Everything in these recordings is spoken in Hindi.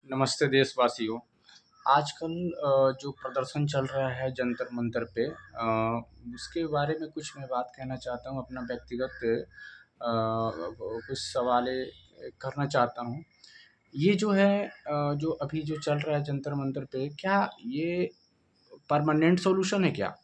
नमस्ते देशवासियों। आजकल जो प्रदर्शन चल रहा है जंतर मंतर पे, उसके बारे में कुछ मैं बात कहना चाहता हूँ। अपना व्यक्तिगत कुछ सवालें करना चाहता हूँ। ये जो है जो अभी जो चल रहा है जंतर मंतर पे, क्या ये परमानेंट सॉल्यूशन है क्या?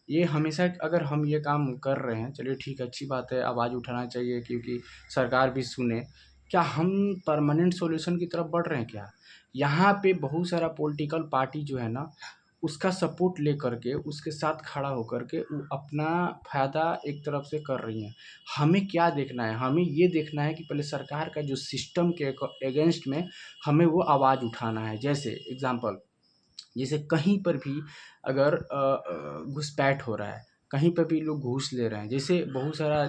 ये हमेशा अगर हम ये काम कर रहे हैं, चलिए ठीक है, अच्छी बात है, आवाज़ उठाना चाहिए क्योंकि सरकार भी सुने। क्या हम परमानेंट सॉल्यूशन की तरफ बढ़ रहे हैं क्या? यहाँ पे बहुत सारा पॉलिटिकल पार्टी जो है ना, उसका सपोर्ट लेकर के, उसके साथ खड़ा होकर के वो अपना फ़ायदा एक तरफ से कर रही हैं। हमें क्या देखना है? हमें ये देखना है कि पहले सरकार का जो सिस्टम के अगेंस्ट में हमें वो आवाज़ उठाना है। जैसे एग्ज़ाम्पल, जैसे कहीं पर भी अगर घुसपैठ हो रहा है, कहीं पे भी लोग घूस ले रहे हैं, जैसे बहुत सारा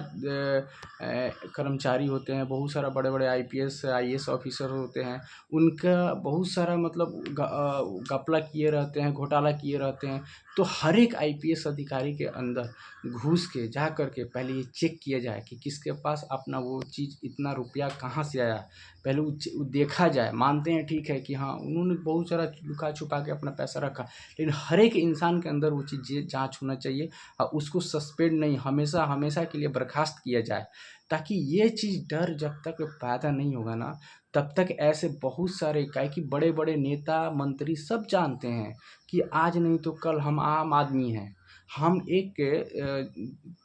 कर्मचारी होते हैं, बहुत सारा बड़े-बड़े आईपीएस, आईएएस ऑफ़िसर होते हैं, उनका बहुत सारा मतलब घपला किए रहते हैं, घोटाला किए रहते हैं। तो हर एक आईपीएस अधिकारी के अंदर घूस के जा कर के पहले ये चेक किया जाए कि किसके पास अपना वो चीज़ इतना रुपया कहाँ से आया। पहले वो देखा जाए। मानते हैं ठीक है कि हाँ, उन्होंने बहुत सारा लुका-छुपा के अपना पैसा रखा, लेकिन हर एक इंसान के अंदर वो चीज़ जाँच होना चाहिए और उसको सस्पेंड नहीं, हमेशा के लिए बर्खास्त किया जाए। ताकि ये चीज़ डर जब तक पैदा नहीं होगा ना, तब तक ऐसे बहुत सारे, काहे कि बड़े-बड़े नेता, मंत्री सब जानते हैं कि आज नहीं तो कल हम आम आदमी हैं। हम एक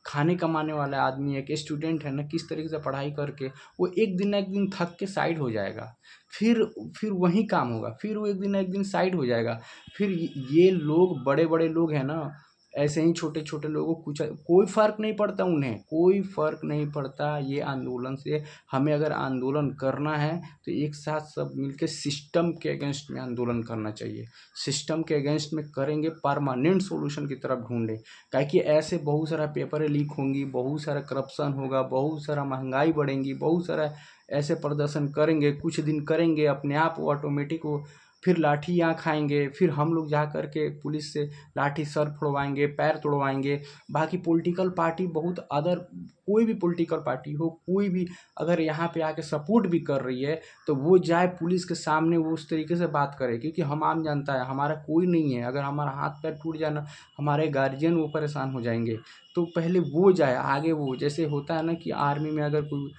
खाने कमाने वाला आदमी है, एक स्टूडेंट है ना, किस तरीके से पढ़ाई करके वो एक दिन ना एक दिन थक के साइड हो जाएगा। फिर फिर वही काम होगा, फिर वो एक दिन ना एक दिन साइड हो जाएगा। फिर ये लोग बड़े-बड़े लोग हैं ना, ऐसे ही छोटे-छोटे लोगों को कुछ कोई फ़र्क नहीं पड़ता उन्हें, कोई फ़र्क नहीं पड़ता ये आंदोलन से। हमें अगर आंदोलन करना है तो एक साथ सब मिलके सिस्टम के अगेंस्ट में आंदोलन करना चाहिए। सिस्टम के अगेंस्ट में करेंगे, परमानेंट सॉल्यूशन की तरफ ढूँढें। काहे कि ऐसे बहुत सारा पेपरें लीक होंगी, बहुत सारा करप्शन होगा, बहुत सारा महँगाई बढ़ेंगी, बहुत सारा ऐसे प्रदर्शन करेंगे, कुछ दिन करेंगे, अपने आप वो ऑटोमेटिक वो फिर लाठियाँ खाएँगे, फिर हम लोग जा कर के पुलिस से लाठी सर फोड़वाएँगे, पैर तोड़वाएँगे। बाकी पॉलिटिकल पार्टी बहुत अदर कोई भी पॉलिटिकल पार्टी हो, कोई भी अगर यहाँ पे आके सपोर्ट भी कर रही है, तो वो जाए पुलिस के सामने, वो उस तरीके से बात करे, क्योंकि हम आम जनता है, हमारा कोई नहीं है। अगर हमारा हाथ-पैर टूट जाए ना, हमारे गार्जियन वो परेशान हो जाएँगे। तो पहले वो जाए, आगे वो, जैसे होता है ना कि आर्मी में अगर कोई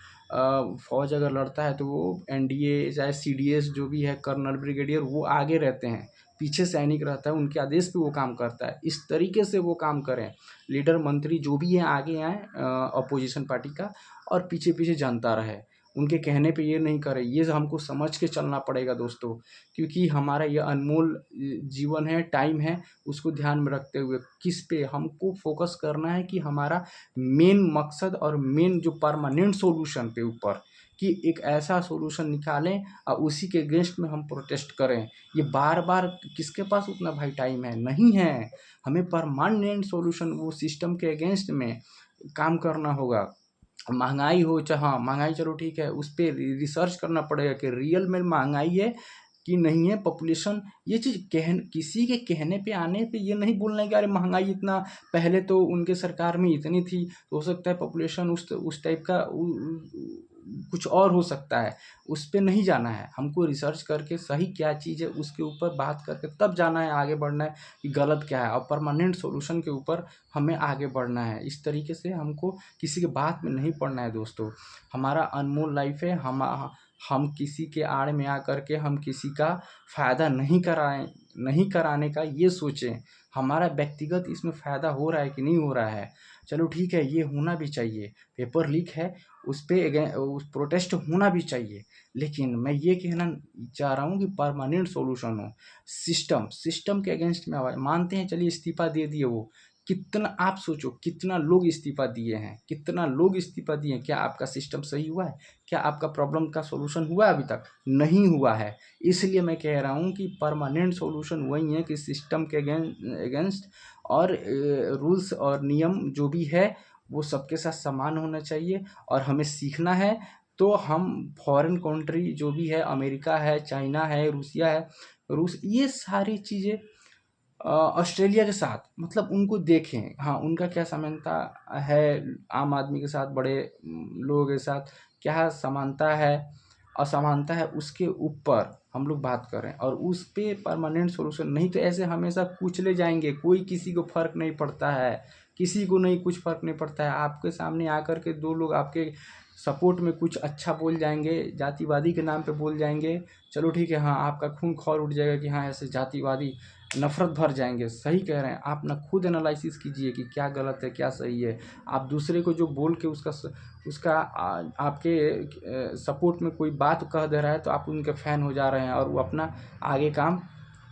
फ़ौज अगर लड़ता है तो वो एनडीए चाहे सीडीएस जो भी है, कर्नल, ब्रिगेडियर, वो आगे रहते हैं, पीछे सैनिक रहता है, उनके आदेश पे वो काम करता है। इस तरीके से वो काम करें। लीडर, मंत्री जो भी हैं आगे आएँ अपोज़िशन पार्टी का, और पीछे-पीछे जनता रहे। उनके कहने पे ये नहीं करें, ये हमको समझ के चलना पड़ेगा दोस्तों, क्योंकि हमारा ये अनमोल जीवन है, टाइम है, उसको ध्यान में रखते हुए किस पे हमको फ़ोकस करना है कि हमारा मेन मकसद और मेन जो परमानेंट सॉल्यूशन पे ऊपर, कि एक ऐसा सॉल्यूशन निकालें और उसी के अगेंस्ट में हम प्रोटेस्ट करें। ये बार-बार किसके पास उतना भाई टाइम है? नहीं है। हमें परमानेंट सॉल्यूशन वो सिस्टम के अगेंस्ट में काम करना होगा। महँगाई हो हाँ, महँगाई चलो ठीक है, उस पे रिसर्च करना पड़ेगा कि रियल में महँगाई है कि नहीं है, पॉपुलेशन, ये चीज़ किसी के कहने पे, आने पे ये नहीं बोलना है कि अरे महँगाई इतना, पहले तो उनके सरकार में इतनी थी, तो हो सकता है पॉपुलेशन उस टाइप का कुछ और हो सकता है। उस पे नहीं जाना है, हमको रिसर्च करके सही क्या चीज़ है उसके ऊपर बात करके तब जाना है, आगे बढ़ना है कि गलत क्या है, और परमानेंट सॉल्यूशन के ऊपर हमें आगे बढ़ना है। इस तरीके से हमको किसी की बात में नहीं पड़ना है दोस्तों। हमारा अनमोल लाइफ़ है, हम किसी के आड़ में आकर के हम किसी का फ़ायदा नहीं कराने का ये सोचें। हमारा व्यक्तिगत इसमें फ़ायदा हो रहा है कि नहीं हो रहा है। चलो ठीक है, ये होना भी चाहिए, पेपर लीक है, उस पे उस प्रोटेस्ट होना भी चाहिए। लेकिन मैं ये कहना चाह रहा हूँ कि परमानेंट सॉल्यूशन हो। सिस्टम के अगेंस्ट में आवाज़ मानते हैं, चलिए इस्तीफ़ा दे दिए वो। कितना आप सोचो, कितना लोग इस्तीफ़ा दिए हैं, कितना लोग इस्तीफ़ा दिए हैं। क्या आपका सिस्टम सही हुआ है? क्या आपका प्रॉब्लम का सॉल्यूशन हुआ है अभी तक? नहीं हुआ है। इसलिए मैं कह रहा हूँ कि परमानेंट सॉल्यूशन वही है कि सिस्टम के अगेंस्ट, और रूल्स और नियम जो भी है वो सबके साथ समान होना चाहिए। और हमें सीखना है तो हम फॉरेन कंट्री जो भी है, अमेरिका है, चाइना है, रूसिया है, ये सारी चीज़ें ऑस्ट्रेलिया के साथ मतलब उनको देखें, हाँ, उनका क्या समानता है आम आदमी के साथ, बड़े लोगों के साथ क्या समानता है, असमानता है, उसके ऊपर हम लोग बात कर रहे हैं, और उस पे परमानेंट सोल्यूशन नहीं तो ऐसे हमेशा कुचले जाएंगे। कोई किसी को फ़र्क नहीं पड़ता है, किसी को नहीं कुछ फ़र्क नहीं पड़ता है। आपके सामने आकर के दो लोग आपके सपोर्ट में कुछ अच्छा बोल जाएंगे, जातिवादी के नाम पे बोल जाएंगे, चलो ठीक है, हाँ आपका खून खौल उठ जाएगा कि हाँ ऐसे जातिवादी, नफ़रत भर जाएंगे। सही कह रहे हैं आप ना, खुद एनालिसिस कीजिए कि क्या गलत है क्या सही है। आप दूसरे को जो बोल के उसका आपके सपोर्ट में कोई बात कह दे रहा है तो आप उनके फ़ैन हो जा रहे हैं और वो अपना आगे काम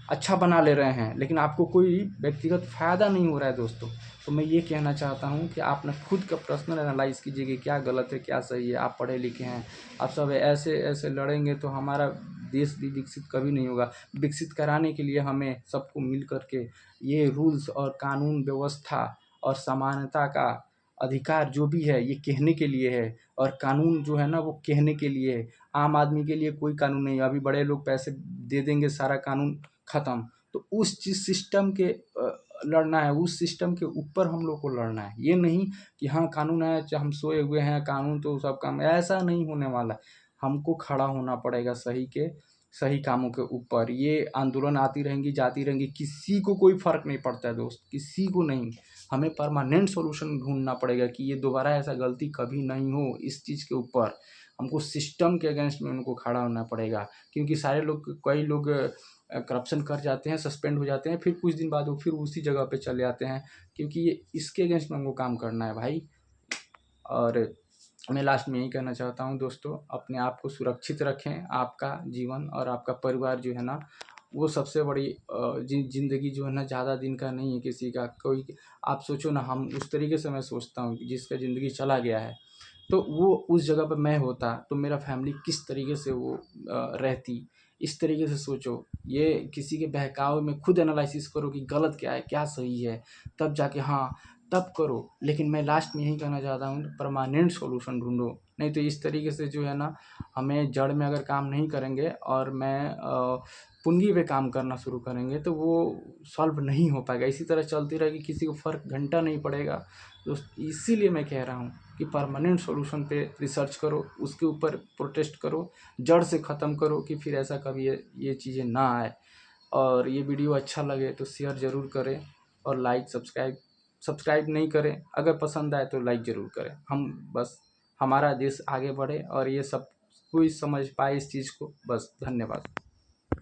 अच्छा बना ले रहे हैं, लेकिन आपको कोई व्यक्तिगत फ़ायदा नहीं हो रहा है दोस्तों। तो मैं ये कहना चाहता हूँ कि आप ना खुद का पर्सनल एनालाइज़ कीजिए कि क्या गलत है क्या सही है। आप पढ़े लिखे हैं, आप सब ऐसे ऐसे लड़ेंगे तो हमारा देश भी विकसित कभी नहीं होगा। विकसित कराने के लिए हमें सबको मिल कर के ये रूल्स और कानून व्यवस्था और समानता का अधिकार जो भी है ये कहने के लिए है, और कानून जो है ना वो कहने के लिए है। आम आदमी के लिए कोई कानून नहीं है। अभी बड़े लोग पैसे दे देंगे, सारा कानून ख़त्म। तो उस चीज़ सिस्टम के लड़ना है, उस सिस्टम के ऊपर हम लोग को लड़ना है। ये नहीं कि हाँ कानून है, चाहे हम सोए हुए हैं, कानून तो सब काम, ऐसा नहीं होने वाला। हमको खड़ा होना पड़ेगा सही कामों के ऊपर। ये आंदोलन आती रहेंगी जाती रहेंगी, किसी को कोई फ़र्क नहीं पड़ता है दोस्त, किसी को नहीं। हमें परमानेंट सॉल्यूशन ढूंढना पड़ेगा कि ये दोबारा ऐसा गलती कभी नहीं हो। इस चीज़ के ऊपर हमको सिस्टम के अगेंस्ट में उनको खड़ा होना पड़ेगा, क्योंकि सारे लोग, कई लोग करप्शन कर जाते हैं, सस्पेंड हो जाते हैं, फिर कुछ दिन बाद वो फिर उसी जगह पे चले आते हैं, क्योंकि ये इसके अगेंस्ट में हमको काम करना है भाई। और मैं लास्ट में यही कहना चाहता हूँ दोस्तों, अपने आप को सुरक्षित रखें। आपका जीवन और आपका परिवार जो है ना वो सबसे बड़ी ज़िंदगी जो है ना ज़्यादा दिन का नहीं है किसी का। कोई आप सोचो ना, हम उस तरीके से मैं सोचता हूँ कि जिसका ज़िंदगी चला गया है, तो वो उस जगह पे मैं होता तो मेरा फैमिली किस तरीके से वो रहती। इस तरीके से सोचो, ये किसी के बहकावे में खुद एनालिसिस करो कि गलत क्या है क्या सही है, तब जाके हाँ तब करो। लेकिन मैं लास्ट में यही कहना चाहता हूँ, परमानेंट सॉल्यूशन ढूंढो। नहीं तो इस तरीके से जो है ना, हमें जड़ में अगर काम नहीं करेंगे और पूंजी पे काम करना शुरू करेंगे तो वो सॉल्व नहीं हो पाएगा। इसी तरह चलती रहेगी, किसी को फ़र्क घंटा नहीं पड़ेगा। तो इसीलिए मैं कह रहा हूँ कि परमानेंट सॉल्यूशन पे रिसर्च करो, उसके ऊपर प्रोटेस्ट करो, जड़ से ख़त्म करो कि फिर ऐसा कभी ये चीज़ें ना आए। और ये वीडियो अच्छा लगे तो शेयर ज़रूर करें, और लाइक सब्सक्राइब नहीं करें। अगर पसंद आए तो लाइक ज़रूर करें। हम बस हमारा देश आगे बढ़े और ये सब कोई समझ पाए इस चीज़ को। बस धन्यवाद।